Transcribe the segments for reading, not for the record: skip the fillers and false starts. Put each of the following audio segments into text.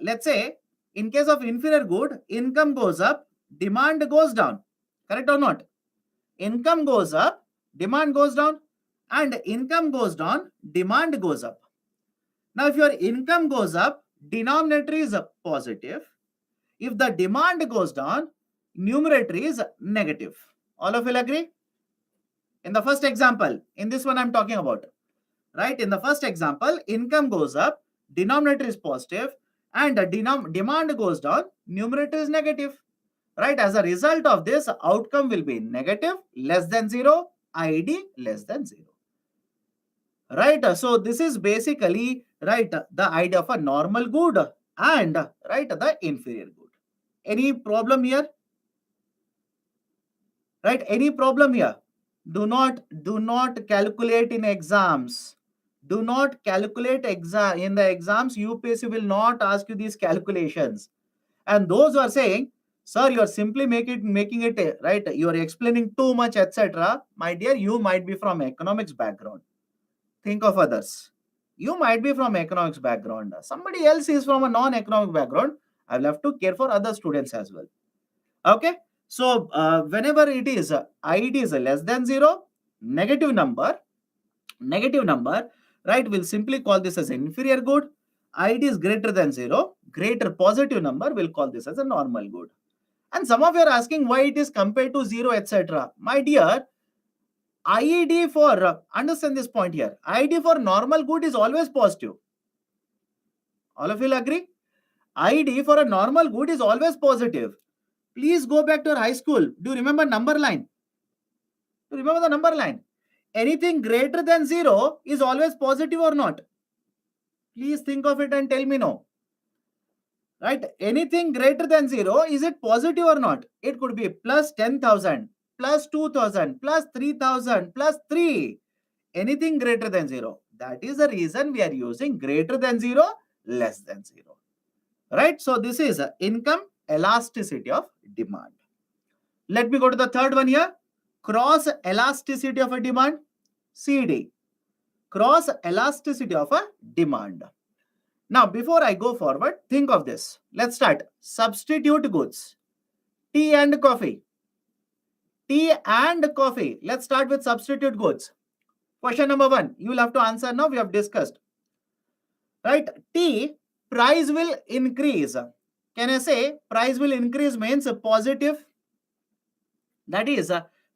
Let's say in case of inferior good, income goes up, demand goes down. Correct or not? Income goes up, demand goes down, and income goes down, demand goes up. Now, if your income goes up, denominator is positive. If the demand goes down, numerator is negative. All of you will agree? In the first example, in this one I'm talking about, right? In the first example, income goes up, denominator is positive, and the demand goes down, numerator is negative. Right? As a result of this, outcome will be negative, less than 0, ID less than 0. Right? So this is basically, right, the idea of a normal good and, right, the inferior good. Any problem here? Right? Any problem here? Do not calculate in exams. Do not calculate in the exams. UPSC will not ask you these calculations. And those who are saying, sir, you are simply making it right, you are explaining too much, etc. My dear, you might be from economics background. Think of others. You might be from economics background. Somebody else is from a non-economic background. I will have to care for other students as well. Okay. So whenever it is ID is less than 0, negative number, right, we'll simply call this as inferior good. ID is greater than 0, greater positive number, we'll call this as a normal good. And some of you are asking why it is compared to 0, etc. My dear, ID for, understand this point here, ID for normal good is always positive. All of you will agree? ID for a normal good is always positive. Please go back to your high school. Do you remember number line? Do you remember the number line? Anything greater than 0 is always positive or not? Please think of it and tell me no. Right? Anything greater than 0, is it positive or not? It could be plus 10,000, plus 2,000, plus 3,000, plus 3. Anything greater than 0. That is the reason we are using greater than 0, less than 0. Right? So this is income elasticity of demand. Let me go to the third one here. Cross elasticity of a demand. CD. Cross elasticity of a demand. Now, before I go forward, think of this. Let's start. Substitute goods. Tea and coffee. Tea and coffee. Let's start with substitute goods. Question number 1. You will have to answer now. We have discussed. Right? Tea price will increase. Can I say price will increase means positive? That is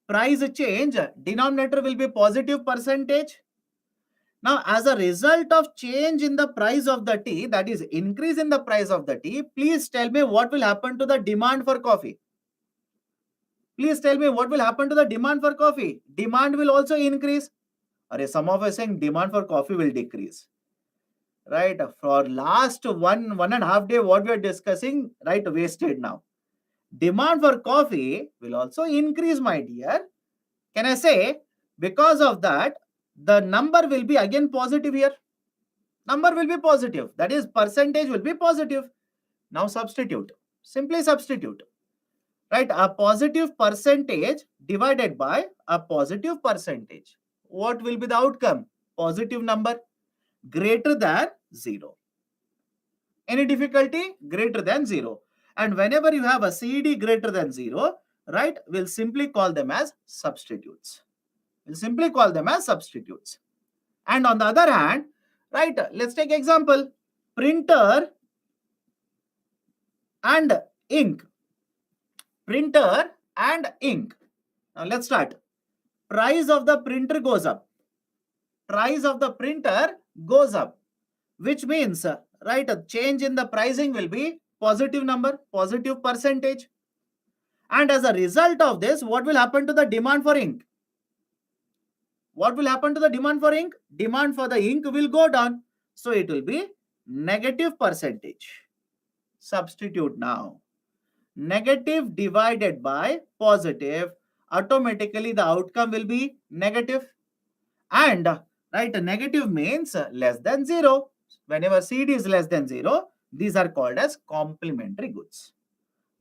price change. Denominator will be positive percentage. Now, as a result of change in the price of the tea, that is increase in the price of the tea, please tell me what will happen to the demand for coffee. Please tell me what will happen to the demand for coffee. Demand will also increase. Or some of us saying demand for coffee will decrease. Right? For last one and a half day, what we are discussing, right, wasted now. Demand for coffee will also increase, my dear. Can I say because of that, the number will be again positive here. Number will be positive. That is percentage will be positive. Now substitute. Simply substitute. Right? A positive percentage divided by a positive percentage. What will be the outcome? Positive number greater than 0. Any difficulty? Greater than 0. And whenever you have a CD greater than 0, right, we'll simply call them as substitutes. We'll simply call them as substitutes. And on the other hand, right, let's take example. Printer and ink. Printer and ink. Now let's start. Price of the printer goes up. Price of the printer goes up. Which means, right, a change in the pricing will be positive number, positive percentage. And as a result of this, what will happen to the demand for ink? What will happen to the demand for ink? Demand for the ink will go down. So it will be negative percentage. Substitute now. Negative divided by positive. Automatically the outcome will be negative. And right, negative means less than 0. Whenever CD is less than 0, these are called as complementary goods.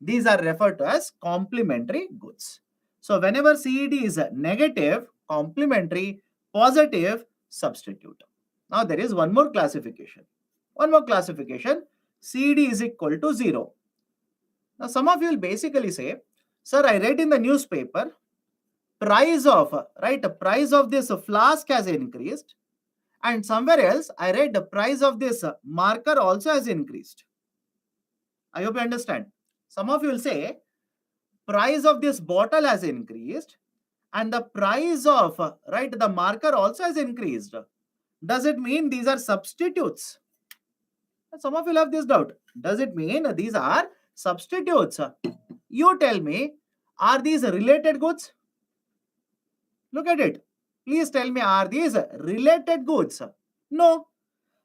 These are referred to as complementary goods. So whenever CD is negative, complementary, positive, substitute. Now there is one more classification. One more classification. CD is equal to 0. Now, some of you will basically say, sir, I read in the newspaper, price of this flask has increased, and somewhere else I read the price of this marker also has increased. I hope you understand. Some of you will say, price of this bottle has increased, and the price of the marker also has increased. Does it mean these are substitutes? Some of you have this doubt. Does it mean these are substitutes? You tell me, are these related goods? Look at it. Please tell me, are these related goods? No.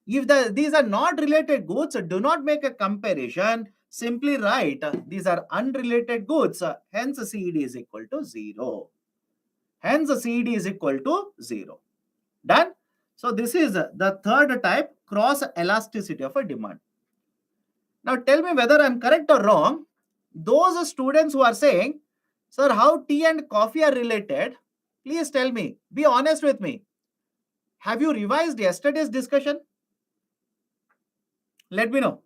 If these are not related goods, do not make a comparison. Simply write these are unrelated goods. Hence, CD is equal to 0. Hence, CD is equal to 0. Done? So, this is the third type, cross elasticity of a demand. Now, tell me whether I'm correct or wrong. Those students who are saying, sir, how tea and coffee are related, please tell me. Be honest with me. Have you revised yesterday's discussion? Let me know.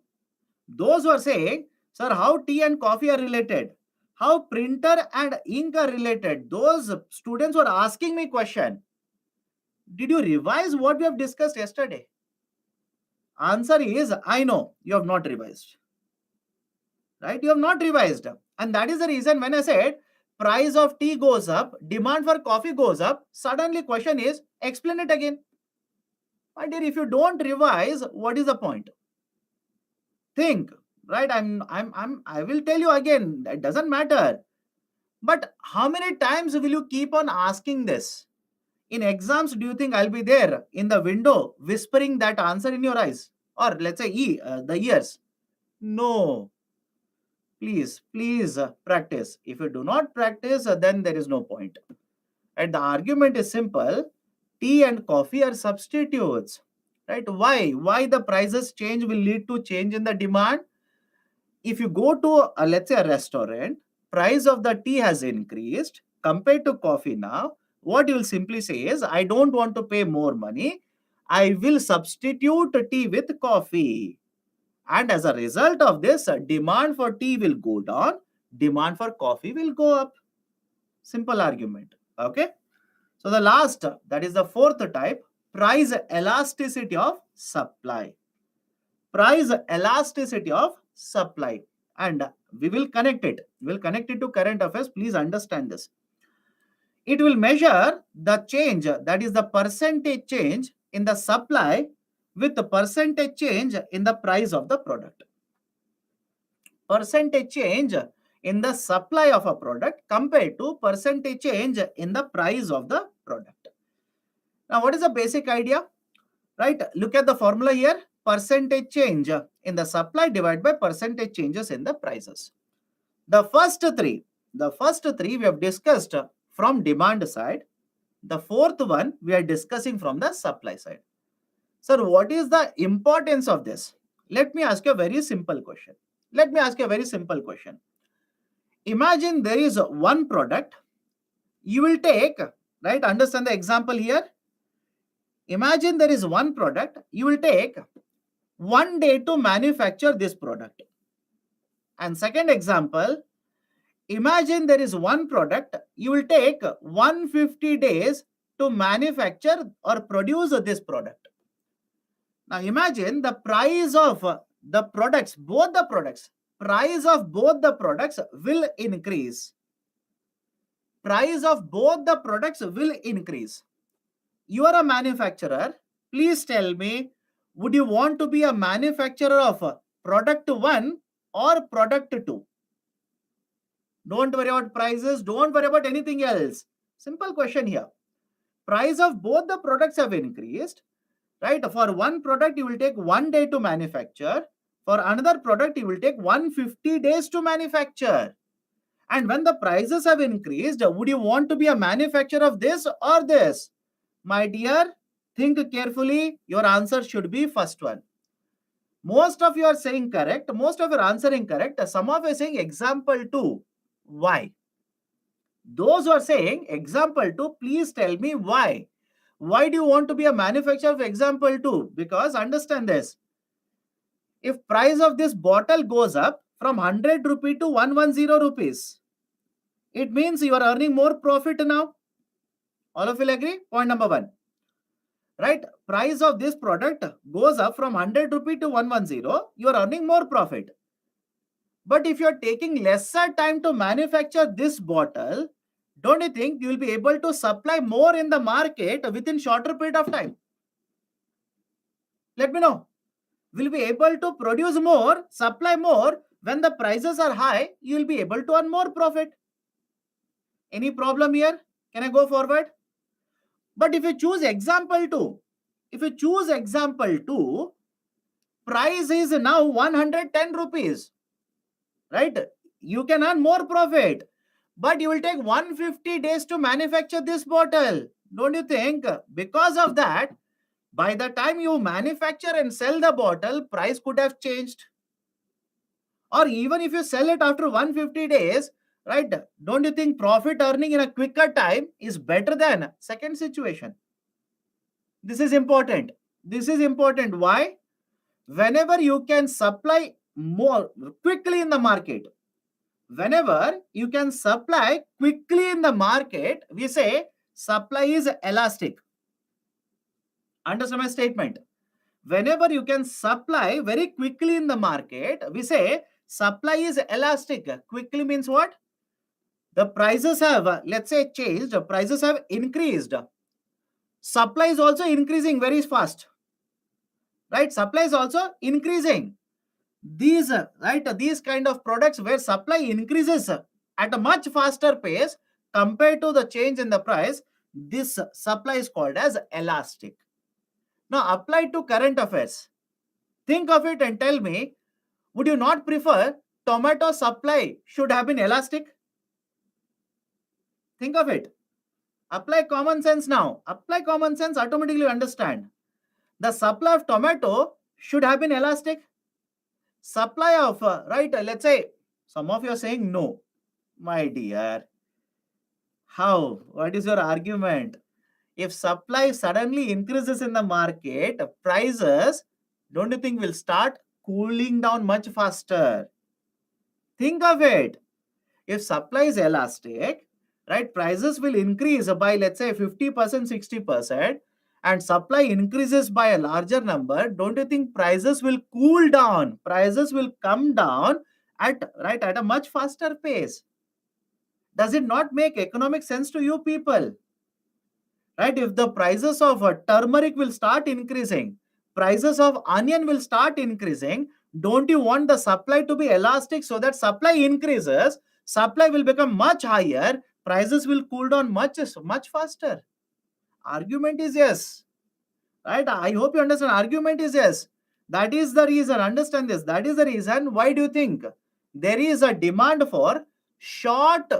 Those who are saying, sir, how tea and coffee are related, how printer and ink are related, those students who are asking me question, did you revise what we have discussed yesterday? Answer is, I know you have not revised. Right? You have not revised. And that is the reason when I said price of tea goes up, demand for coffee goes up, suddenly question is, explain it again. My dear, if you don't revise, what is the point? Think, right? I will tell you again, it doesn't matter. But how many times will you keep on asking this? In exams, do you think I'll be there in the window whispering that answer in your eyes? Or let's say the ears? No. Please practice. If you do not practice, then there is no point. And the argument is simple. Tea and coffee are substitutes. Right? Why the prices change will lead to change in the demand? If you go to, let's say, a restaurant, price of the tea has increased compared to coffee now. What you will simply say is, I don't want to pay more money. I will substitute tea with coffee. And as a result of this, demand for tea will go down, demand for coffee will go up. Simple argument. Okay. So the last, that is the fourth type, price elasticity of supply. Price elasticity of supply. And we will connect it. We will connect it to current affairs. Please understand this. It will measure the change, that is the percentage change in the supply with the percentage change in the price of the product. Percentage change in the supply of a product compared to percentage change in the price of the product. Now, what is the basic idea? Right? Look at the formula here. Percentage change in the supply divided by percentage changes in the prices. The first three we have discussed from demand side. The fourth one we are discussing from the supply side. Sir, what is the importance of this? Let me ask you a very simple question. Imagine there is one product. You will take, right? Understand the example here. Imagine there is one product. You will take 1 day to manufacture this product. And second example, imagine there is one product. You will take 150 days to manufacture or produce this product. Now imagine the price of the products, price of both the products will increase. Price of both the products will increase. You are a manufacturer. Please tell me, would you want to be a manufacturer of product 1 or product 2? Don't worry about prices. Don't worry about anything else. Simple question here. Price of both the products have increased. Right? For one product, you will take 1 day to manufacture. For another product, you will take 150 days to manufacture. And when the prices have increased, would you want to be a manufacturer of this or this? My dear, think carefully. Your answer should be first one. Most of you are saying correct. Most of you are answering correct. Some of you are saying example 2. Why? Those who are saying example 2, please tell me why. Why do you want to be a manufacturer of example 2? Because understand this. if price of this bottle goes up from 100 rupee to 110 rupees, it means you are earning more profit now. All of you will agree? Point number one. Right? Price of this product goes up from 100 rupee to 110, you are earning more profit. But if you are taking lesser time to manufacture this bottle, don't you think you will be able to supply more in the market within shorter period of time? Let me know. Will be able to produce more, supply more. When the prices are high, you will be able to earn more profit. Any problem here? Can I go forward? But if you choose example 2, price is now 110 rupees, right? You can earn more profit, but you will take 150 days to manufacture this bottle. Don't you think? Because of that, by the time you manufacture and sell the bottle, price could have changed. Or even if you sell it after 150 days, right? Don't you think profit earning in a quicker time is better than second situation? This is important. Why? Whenever you can supply more quickly in the market, we say supply is elastic. Understand my statement? Whenever you can supply very quickly in the market, we say supply is elastic. Quickly means what? The prices have, let's say, changed. Prices have increased. Supply is also increasing very fast. Right? Supply is also increasing. These kind of products where supply increases at a much faster pace compared to the change in the price, this supply is called as elastic. Now apply to current affairs. Think of it and tell me, would you not prefer tomato supply should have been elastic? Think of it. Apply common sense now. Apply common sense, automatically understand. The supply of tomato should have been elastic. Supply of, let's say, some of you are saying no. My dear, how? What is your argument? If supply suddenly increases in the market, prices, don't you think will start cooling down much faster? Think of it. If supply is elastic, right, prices will increase by, let's say, 50%, 60%, and supply increases by a larger number. Don't you think prices will cool down? Prices will come down at a much faster pace. Does it not make economic sense to you people? Right? If the prices of turmeric will start increasing, prices of onion will start increasing, don't you want the supply to be elastic so that supply increases, supply will become much higher, prices will cool down much faster? Argument is yes. Right? I hope you understand. Argument is yes. That is the reason. Understand this. That is the reason. Why do you think there is a demand for short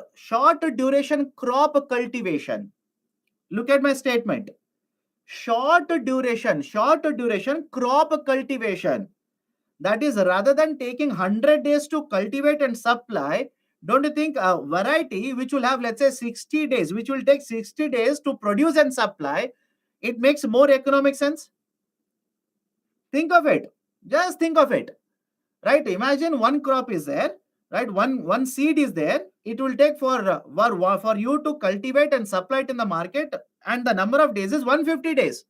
duration crop cultivation? Look at my statement. Short duration crop cultivation. That is, rather than taking 100 days to cultivate and supply, don't you think a variety which will have, let's say, 60 days, which will take 60 days to produce and supply, it makes more economic sense? Think of it. Just think of it. Right? Imagine one crop is there, right? One seed is there. It will take for you to cultivate and supply it in the market, and the number of days is 150 days.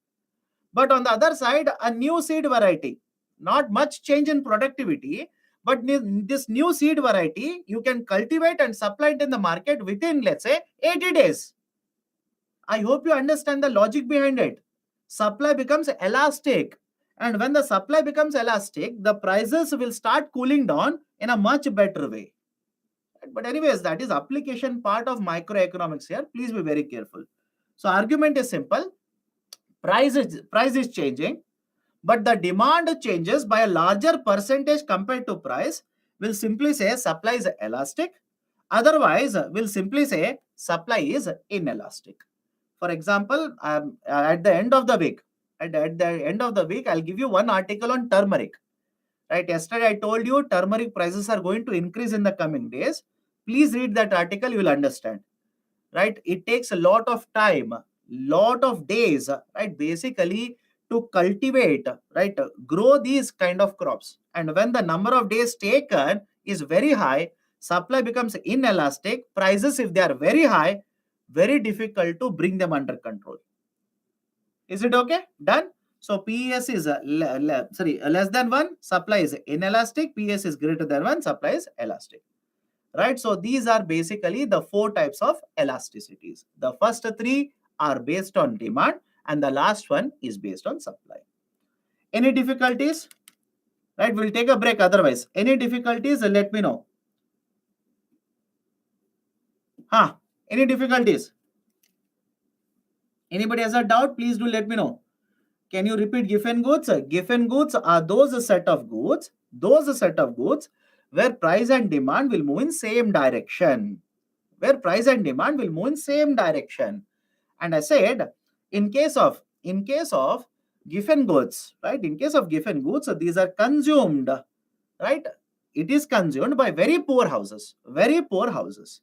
But on the other side, a new seed variety, not much change in productivity, but this new seed variety, you can cultivate and supply it in the market within, let's say, 80 days. I hope you understand the logic behind it. Supply becomes elastic. And when the supply becomes elastic, the prices will start cooling down in a much better way. But anyways, that is application part of microeconomics here. Please be very careful. So argument is simple. Price is changing, but the demand changes by a larger percentage compared to price. We'll simply say supply is elastic. Otherwise, we'll simply say supply is inelastic. For example, at the end of the week, I'll give you one article on turmeric. Right? Yesterday, I told you turmeric prices are going to increase in the coming days. Please read that article, you will understand. Right? It takes a lot of time, lot of days. Right? Basically, to cultivate, right, grow these kind of crops. And when the number of days taken is very high, supply becomes inelastic. Prices, if they are very high, very difficult to bring them under control. Is it okay? Done. So PES is less than 1, supply is inelastic. PES is greater than 1, supply is elastic. Right? So these are basically the 4 types of elasticities. The first 3 are based on demand and the last one is based on supply. Any difficulties? Right? We'll take a break otherwise. Any difficulties? Let me know. Huh? Any difficulties? Anybody has a doubt? Please do let me know. Can you repeat Giffen goods? Giffen goods are those set of goods where price and demand will move in same direction. Where price and demand will move in same direction. And I said, in case of Giffen goods, right? In case of Giffen goods, these are consumed, right? It is consumed by very poor houses, very poor houses.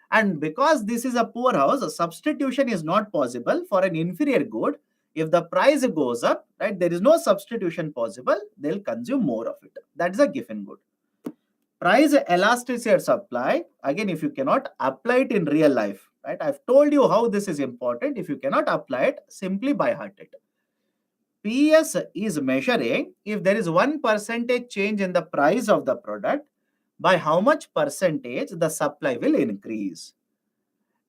And because this is a poor house, substitution is not possible for an inferior good. If the price goes up, right, there is no substitution possible, they'll consume more of it. That is a given good. Price elasticity of supply, again, if you cannot apply it in real life, right? I've told you how this is important. If you cannot apply it, simply by heart it. PS is measuring if there is 1% change in the price of the product, by how much percentage the supply will increase.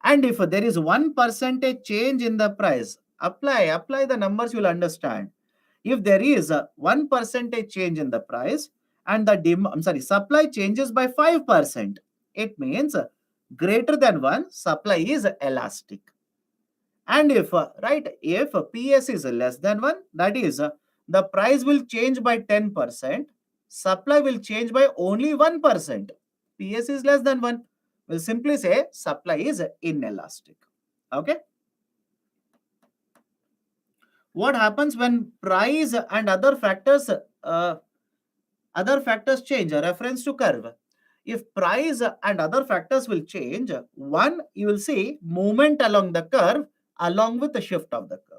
And if there is 1% change in the price, apply the numbers, you'll understand. If there is a 1% change in the price and the supply changes by 5%, it means greater than 1, supply is elastic. And if if PS is less than 1, that is the price will change by 10%, supply will change by only 1%. PS is less than 1. We'll simply say supply is inelastic. Okay. What happens when price and other factors change? A reference to curve. If price and other factors will change, one, you will see movement along the curve along with the shift of the curve.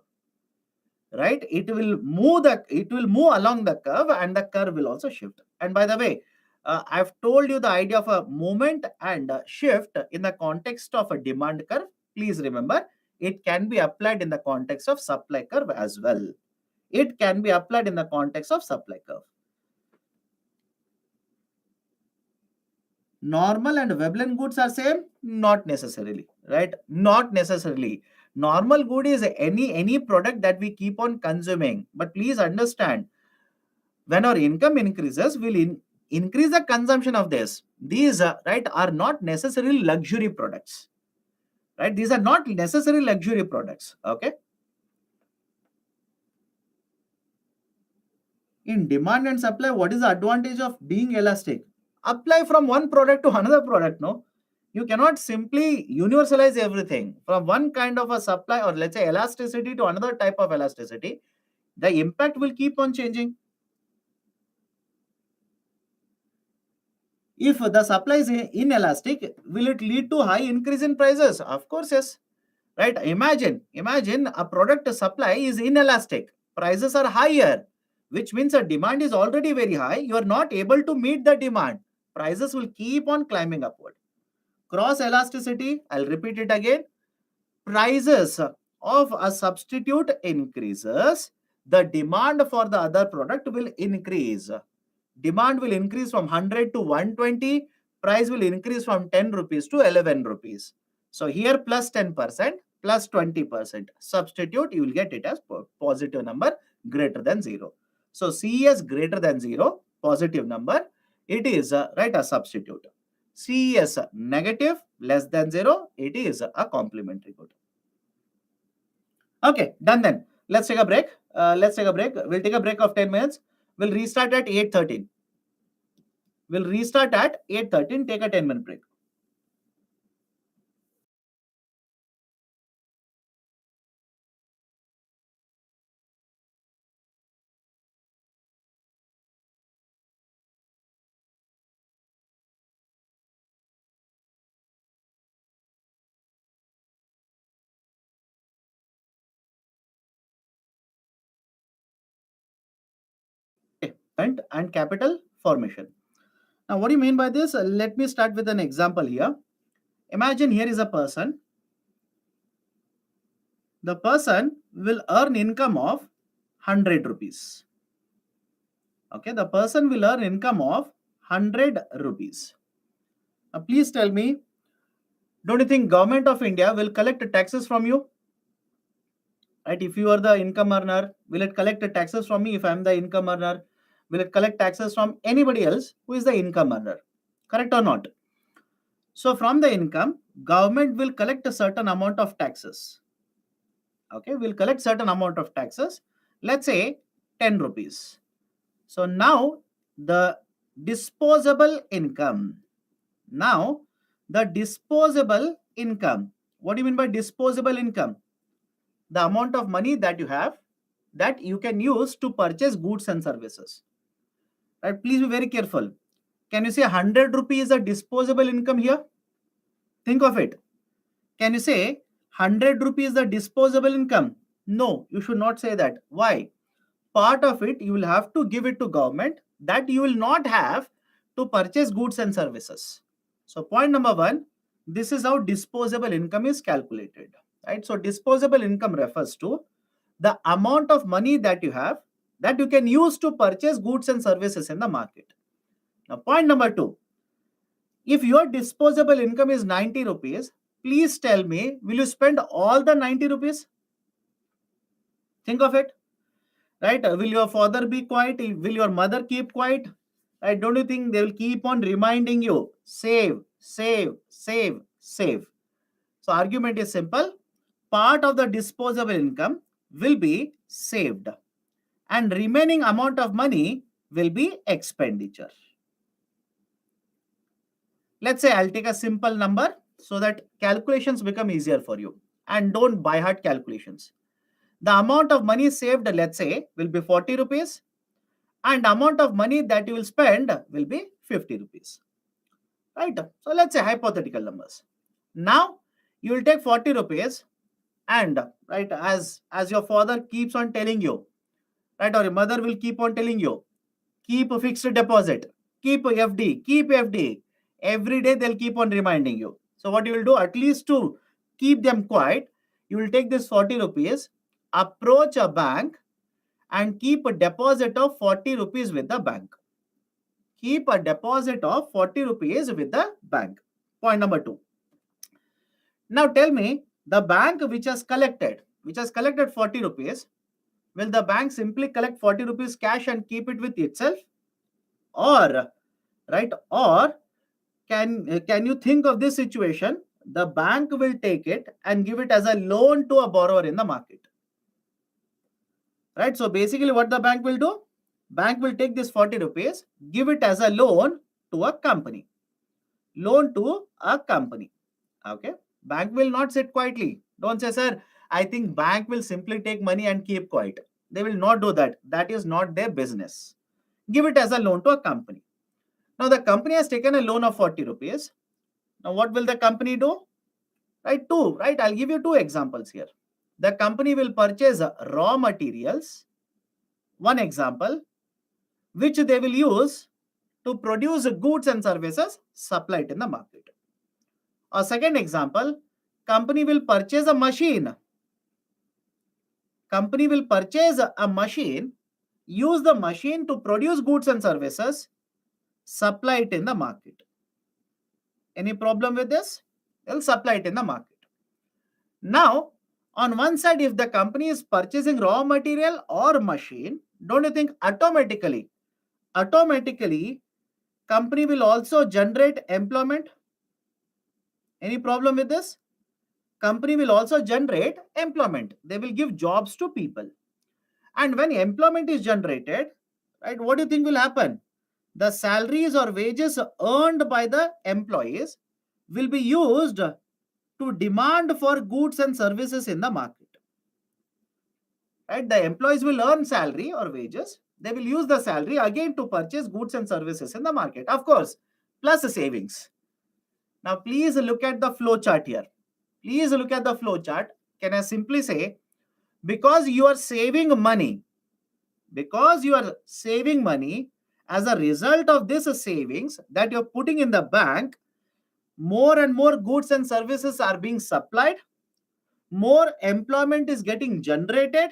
Right? It will move along the curve and the curve will also shift. And by the way, I've told you the idea of a movement and a shift in the context of a demand curve. Please remember, it can be applied in the context of supply curve as well. It can be applied in the context of supply curve. Normal and Veblen goods are same? Not necessarily, right? Not necessarily. Normal good is any product that we keep on consuming. But please understand, when our income increases, we'll increase the consumption of this. These are not necessarily luxury products. Right? These are not necessarily luxury products. Okay. In demand and supply, what is the advantage of being elastic? Apply from one product to another product, no? You cannot simply universalize everything from one kind of a supply or let's say elasticity to another type of elasticity. The impact will keep on changing. If the supply is inelastic, will it lead to high increase in prices? Of course, yes. Right? Imagine a product supply is inelastic. Prices are higher, which means the demand is already very high. You are not able to meet the demand. Prices will keep on climbing upward. Cross elasticity, I'll repeat it again. Prices of a substitute increases, the demand for the other product will increase. Demand will increase from 100 to 120, price will increase from 10 rupees to 11 rupees. So here plus 10%, plus 20%. Substitute, you will get it as positive number greater than 0. So C is greater than 0, positive number. It is a substitute. C is negative, less than 0, it is a complementary good. Okay, done then. Let's take a break. We'll take a break of 10 minutes. We'll restart at 8:13. We'll restart at 8:13. Take a 10-minute break. and capital formation. Now, what do you mean by this? Let me start with an example here. Imagine here is a person. The person will earn income of 100 rupees. Okay, the person will earn income of 100 rupees. Now, please tell me, don't you think government of India will collect taxes from you? Right? If you are the income earner, will it collect the taxes from me? If I am the income earner, will it collect taxes from anybody else who is the income earner? Correct or not? So from the income, government will collect a certain amount of taxes. Okay, we'll collect certain amount of taxes. Let's say 10 rupees. So now the disposable income. Now the disposable income. What do you mean by disposable income? The amount of money that you have that you can use to purchase goods and services. Right? Please be very careful. Can you say 100 rupees is a disposable income here? Think of it. Can you say 100 rupees the disposable income? No, you should not say that. Why? Part of it you will have to give it to government that you will not have to purchase goods and services. So point number one, this is how disposable income is calculated. Right? So disposable income refers to the amount of money that you have that you can use to purchase goods and services in the market. Now point number two, if your disposable income is 90 rupees, please tell me, will you spend all the 90 rupees? Think of it. Right? Will your father be quiet? Will your mother keep quiet? Right? Don't you think they will keep on reminding you, save, save, save, save? So argument is simple. Part of the disposable income will be saved and remaining amount of money will be expenditure. Let's say I'll take a simple number so that calculations become easier for you, and don't by heart calculations. The amount of money saved, let's say, will be 40 rupees and amount of money that you will spend will be 50 rupees. Right? So let's say hypothetical numbers. Now you will take 40 rupees and right as your father keeps on telling you, right, or your mother will keep on telling you, keep a fixed deposit, keep a FD, keep FD. Every day they'll keep on reminding you. So what you will do, at least to keep them quiet, you will take this 40 rupees, approach a bank and keep a deposit of 40 rupees with the bank. Keep a deposit of 40 rupees with the bank. Point number two. Now tell me, the bank which has collected 40 rupees, will the bank simply collect 40 rupees cash and keep it with itself? Or, right, or can you think of this situation? The bank will take it and give it as a loan to a borrower in the market. Right? So basically what the bank will do? Bank will take this 40 rupees, give it as a loan to a company. Loan to a company. Okay? Bank will not sit quietly. Don't say, sir, I think bank will simply take money and keep quiet. They will not do that. That is not their business. Give it as a loan to a company. Now the company has taken a loan of 40 rupees. Now what will the company do? Right? I'll give you two examples here. The company will purchase raw materials. One example, which they will use to produce goods and services supplied in the market. A second example, company will purchase a machine. Company will purchase a machine, use the machine to produce goods and services, supply it in the market. Any problem with this? They'll supply it in the market. Now, on one side, if the company is purchasing raw material or machine, don't you think automatically, company will also generate employment? Any problem with this? Company will also generate employment. They will give jobs to people. And when employment is generated, right, what do you think will happen? The salaries or wages earned by the employees will be used to demand for goods and services in the market. Right? The employees will earn salary or wages. They will use the salary again to purchase goods and services in the market. Of course, plus the savings. Now, please look at the flow chart here. Please look at the flow chart. Can I simply say, because you are saving money, because you are saving money, as a result of this savings that you're putting in the bank, more and more goods and services are being supplied, more employment is getting generated,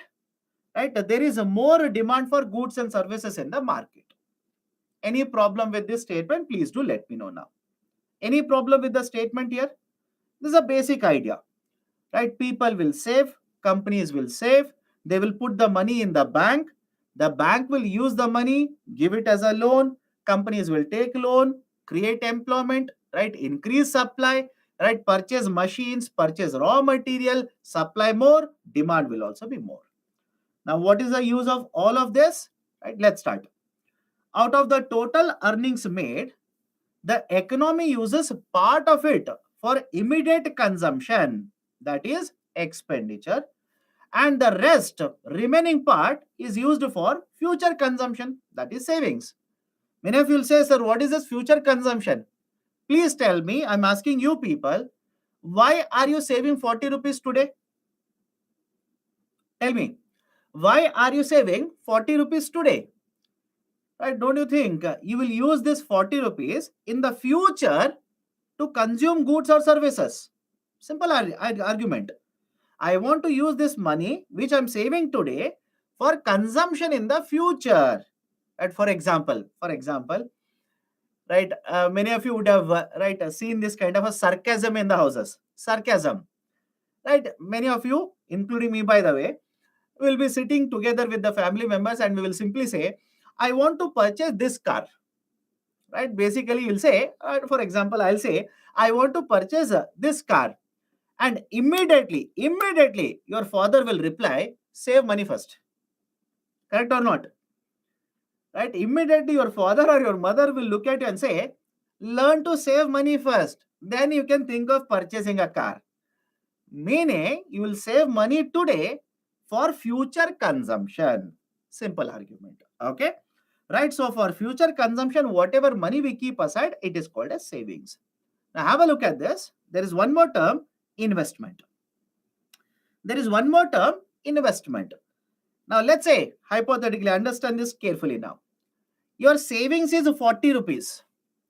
right? There is a more demand for goods and services in the market. Any problem with this statement? Please do let me know now. Any problem with the statement here? This is a basic idea, right? People will save, companies will save, they will put the money in the bank will use the money, give it as a loan, companies will take loan, create employment, right? Increase supply, right? Purchase machines, purchase raw material, supply more, demand will also be more. Now, what is the use of all of this? Right? Let's start. Out of the total earnings made, the economy uses part of it for immediate consumption, that is expenditure, and the rest remaining part is used for future consumption, that is savings. Many of you will say, sir, what is this future consumption? Please tell me, I'm asking you people, why are you saving 40 rupees today? Tell me, why are you saving 40 rupees today? Right? Don't you think you will use this 40 rupees in the future to consume goods or services? Simple argument. I want to use this money which I'm saving today for consumption in the future. Right? For example, right? Many of you would have seen this kind of a sarcasm in the houses. Sarcasm, right? Many of you, including me, by the way, will be sitting together with the family members, and we will simply say, "I want to purchase this car." Right? Basically, you'll say, for example, I'll say, "I want to purchase this car," and immediately, your father will reply, "Save money first." Correct or not? Right? Immediately, your father or your mother will look at you and say, "Learn to save money first. Then you can think of purchasing a car." Meaning, you will save money today for future consumption. Simple argument. Okay? Right? So, for future consumption, whatever money we keep aside, it is called as savings. Now, have a look at this. There is one more term, investment. There is one more term, investment. Now, let's say, hypothetically, understand this carefully now. Your savings is 40 rupees.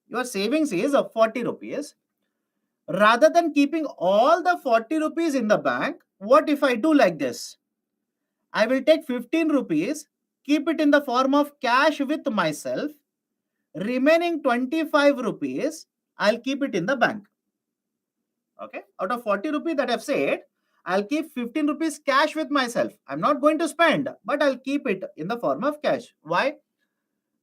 Your savings is 40 rupees. Rather than keeping all the 40 rupees in the bank, what if I do like this? I will take 15 rupees, keep it in the form of cash with myself. Remaining 25 rupees, I'll keep it in the bank. Okay? Out of 40 rupees that I've said, I'll keep 15 rupees cash with myself. I'm not going to spend, but I'll keep it in the form of cash. Why?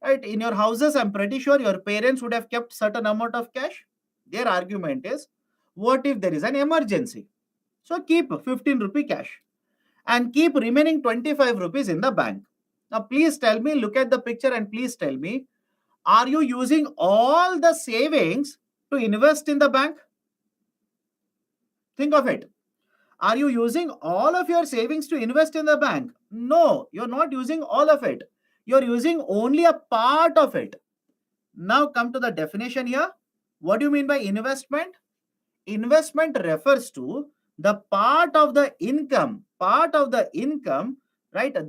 Right? In your houses, I'm pretty sure your parents would have kept certain amount of cash. Their argument is, what if there is an emergency? So keep 15 rupee cash and keep remaining 25 rupees in the bank. Now, please tell me, look at the picture and please tell me, are you using all the savings to invest in the bank? Think of it. Are you using all of your savings to invest in the bank? No, you're not using all of it. You're using only a part of it. Now come to the definition here. What do you mean by investment? Investment refers to the part of the income, right,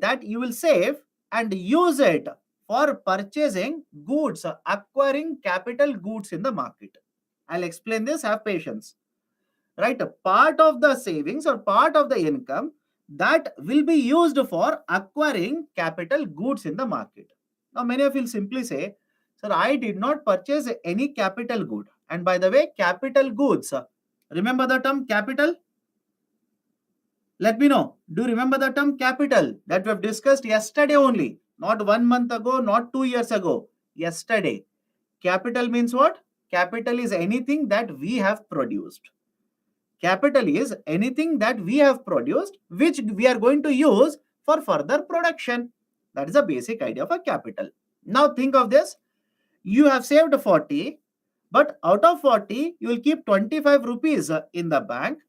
that you will save and use it for purchasing goods, acquiring capital goods in the market. I'll explain this, have patience. Right, a part of the savings or part of the income that will be used for acquiring capital goods in the market. Now, many of you will simply say, "Sir, I did not purchase any capital good." And by the way, capital goods, remember the term capital? Let me know. Do you remember the term capital that we have discussed yesterday only? Not 1 month ago, not 2 years ago. Yesterday. Capital means what? Capital is anything that we have produced. Capital is anything that we have produced, which we are going to use for further production. That is the basic idea of a capital. Now think of this. You have saved 40, but out of 40, you will keep 25 rupees in the bank.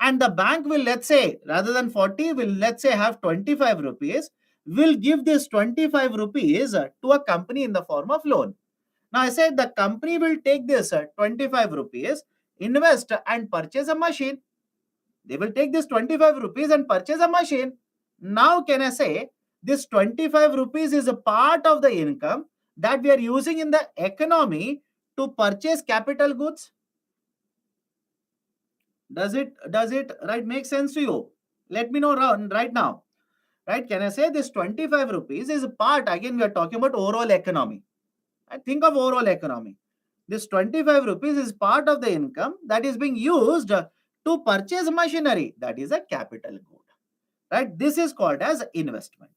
And the bank will, let's say, rather than 40, will, let's say, have 25 rupees. Will give this 25 rupees to a company in the form of loan. Now, I said the company will take this 25 rupees, invest and purchase a machine. They will take this 25 rupees and purchase a machine. Now, can I say this 25 rupees is a part of the income that we are using in the economy to purchase capital goods? Does it right make sense to you? Let me know right now. Right? Can I say this 25 rupees is a part? Again, we are talking about overall economy. I think of overall economy. This 25 rupees is part of the income that is being used to purchase machinery. That is a capital good. Right? This is called as investment.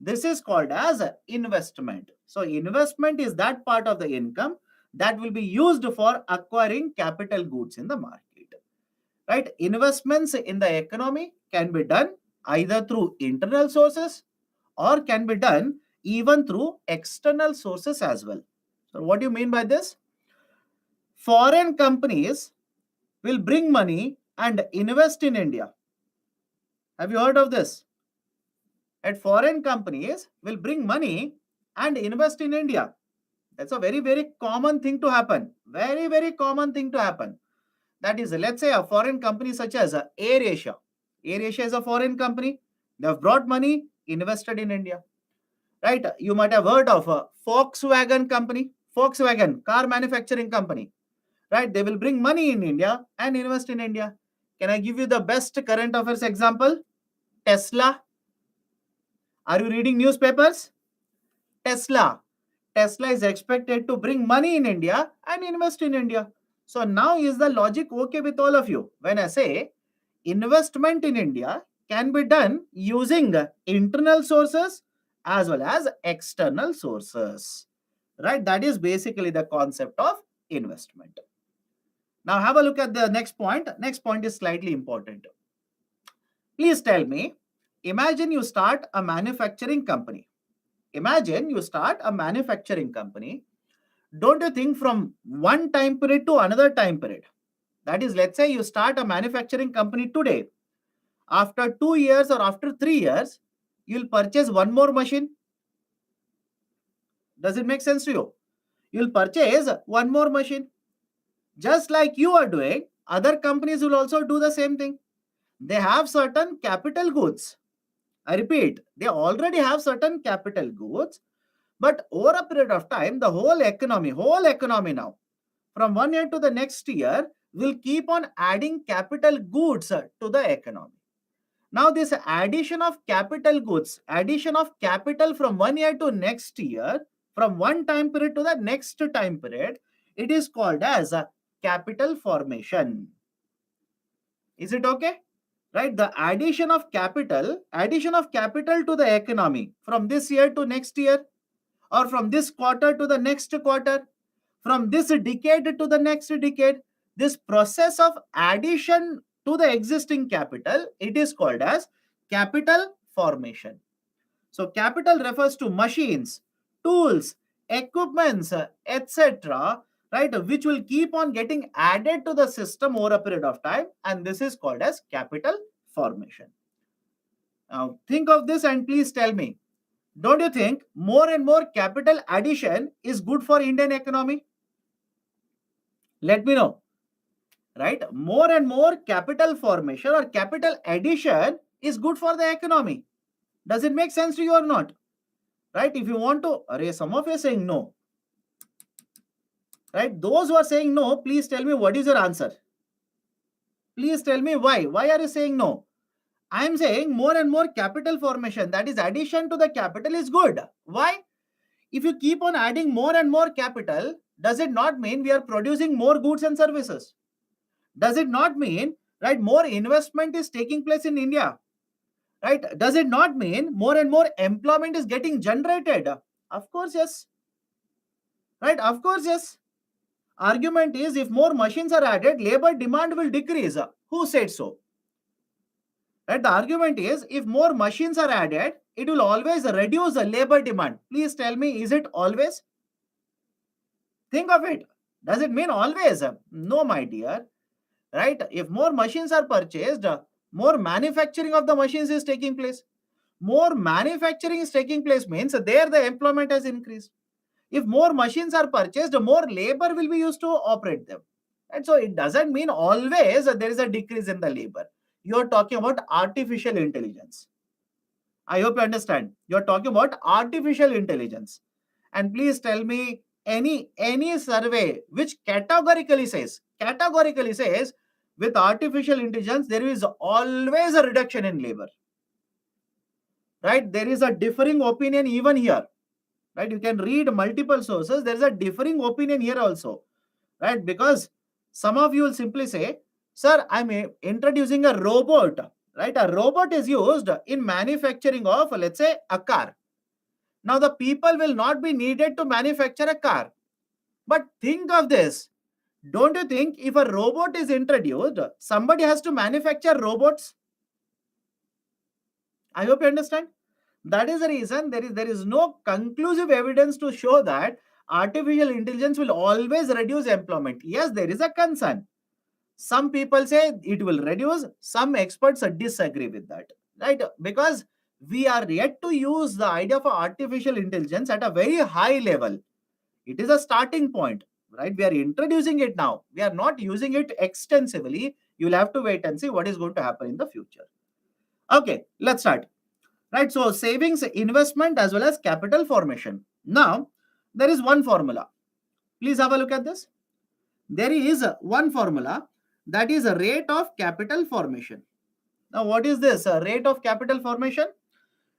This is called as investment. So investment is that part of the income that will be used for acquiring capital goods in the market. Right? Investments in the economy can be done either through internal sources or can be done even through external sources as well. So what do you mean by this? Foreign companies will bring money and invest in India. Have you heard of this? And foreign companies will bring money and invest in India. That's a very, very common thing to happen. Very, very common thing to happen. That is, let's say a foreign company such as AirAsia. AirAsia is a foreign company. They have brought money, invested in India. Right? You might have heard of a Volkswagen company. Volkswagen, car manufacturing company. Right? They will bring money in India and invest in India. Can I give you the best current affairs example? Tesla. Are you reading newspapers? Tesla. Tesla is expected to bring money in India and invest in India. So now is the logic okay with all of you? When I say investment in India can be done using internal sources as well as external sources. Right? That is basically the concept of investment. Now have a look at the next point. Next point is slightly important. Please tell me, imagine you start a manufacturing company. Imagine you start a manufacturing company. Don't you think from one time period to another time period? That is, let's say you start a manufacturing company today. After 2 years or after 3 years, you'll purchase one more machine. Does it make sense to you? You'll purchase one more machine. Just like you are doing, other companies will also do the same thing. They have certain capital goods. I repeat, they already have certain capital goods, but over a period of time, the whole economy now, from 1 year to the next year, will keep on adding capital goods to the economy. Now, this addition of capital goods, addition of capital from 1 year to next year, from one time period to the next time period, it is called as a capital formation. Is it okay? Right? The addition of capital to the economy from this year to next year, or from this quarter to the next quarter, from this decade to the next decade, this process of addition to the existing capital, it is called as capital formation. So capital refers to machines, tools, equipments, etc., right, which will keep on getting added to the system over a period of time, and this is called as capital formation. Now think of this and please tell me, don't you think more and more capital addition is good for Indian economy? Let me know. Right? More and more capital formation or capital addition is good for the economy. Does it make sense to you or not? Right? If you want to, some of you are saying no. Right? Those who are saying no, please tell me what is your answer. Please tell me why. Why are you saying no? I am saying more and more capital formation, that is addition to the capital, is good. Why? If you keep on adding more and more capital, does it not mean we are producing more goods and services? Does it not mean, right, more investment is taking place in India? Right? Does it not mean more and more employment is getting generated? Of course, yes. Right? Of course, yes. Argument is if more machines are added, labor demand will decrease. Who said so? Right? The argument is if more machines are added, it will always reduce the labor demand. Please tell me, is it always? Think of it. Does it mean always? No, my dear. Right? If more machines are purchased, more manufacturing of the machines is taking place. More manufacturing is taking place means there the employment has increased. If more machines are purchased, more labor will be used to operate them. And so it doesn't mean always there is a decrease in the labor. You are talking about artificial intelligence. I hope you understand. You're talking about artificial intelligence. And please tell me any survey which categorically says with artificial intelligence there is always a reduction in labor. Right? There is a differing opinion even here. Right? You can read multiple sources. There is a differing opinion here also. Right? Because some of you will simply say, sir, I'm introducing a robot. Right? A robot is used in manufacturing of, let's say, a car. Now the people will not be needed to manufacture a car. But think of this. Don't you think if a robot is introduced, somebody has to manufacture robots? I hope you understand. That is the reason there is no conclusive evidence to show that artificial intelligence will always reduce employment. Yes, there is a concern. Some people say it will reduce, some experts disagree with that, right? Because we are yet to use the idea of artificial intelligence at a very high level. It is a starting point, right? We are introducing it now. We are not using it extensively. You'll have to wait and see what is going to happen in the future. Okay, let's start. Right, so savings, investment, as well as capital formation. Now, there is one formula. Please have a look at this. There is one formula, that is a rate of capital formation. Now, what is this rate of capital formation?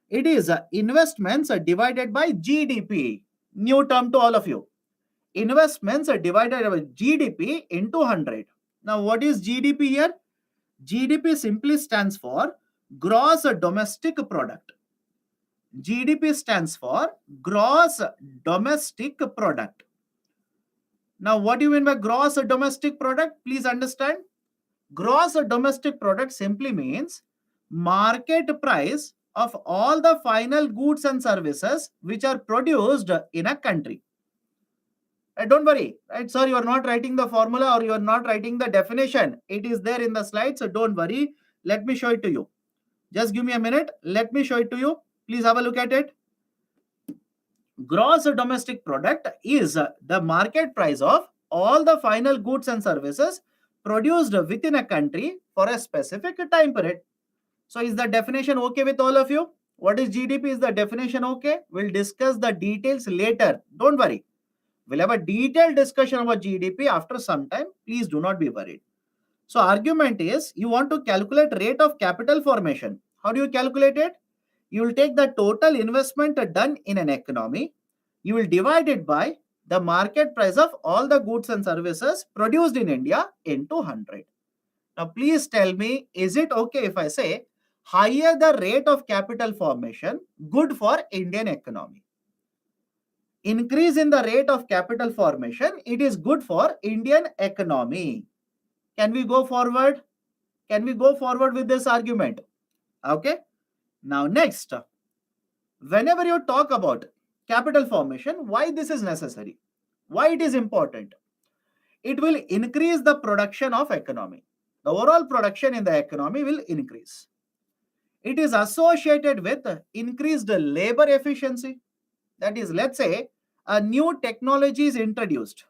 It is investments divided by GDP. New term to all of you. Investments are divided by GDP into 100. Now, what is GDP here? GDP simply stands for gross domestic product. GDP stands for gross domestic product. Now, what do you mean by gross domestic product? Please understand. Gross domestic product simply means market price of all the final goods and services which are produced in a country. Don't worry, right? Sir, you are not writing the formula or you are not writing the definition. It is there in the slide, so don't worry. Let me show it to you. Just give me a minute. Let me show it to you. Please have a look at it. Gross domestic product is the market price of all the final goods and services produced within a country for a specific time period. So is the definition okay with all of you? What is GDP? Is the definition okay? We'll discuss the details later. Don't worry. We'll have a detailed discussion about GDP after some time. Please do not be worried. So argument is you want to calculate rate of capital formation. How do you calculate it? You will take the total investment done in an economy. You will divide it by the market price of all the goods and services produced in India into 100. Now, please tell me, is it okay if I say higher the rate of capital formation, good for Indian economy? Increase in the rate of capital formation, it is good for Indian economy. Can we go forward? Can we go forward with this argument? Okay. Now, next, whenever you talk about capital formation, why this is necessary? Why it is important? It will increase the production of economy. The overall production in the economy will increase. It is associated with increased labor efficiency. That is, let's say, a new technology is introduced.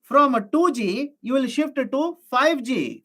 From 2G, you will shift to 5G.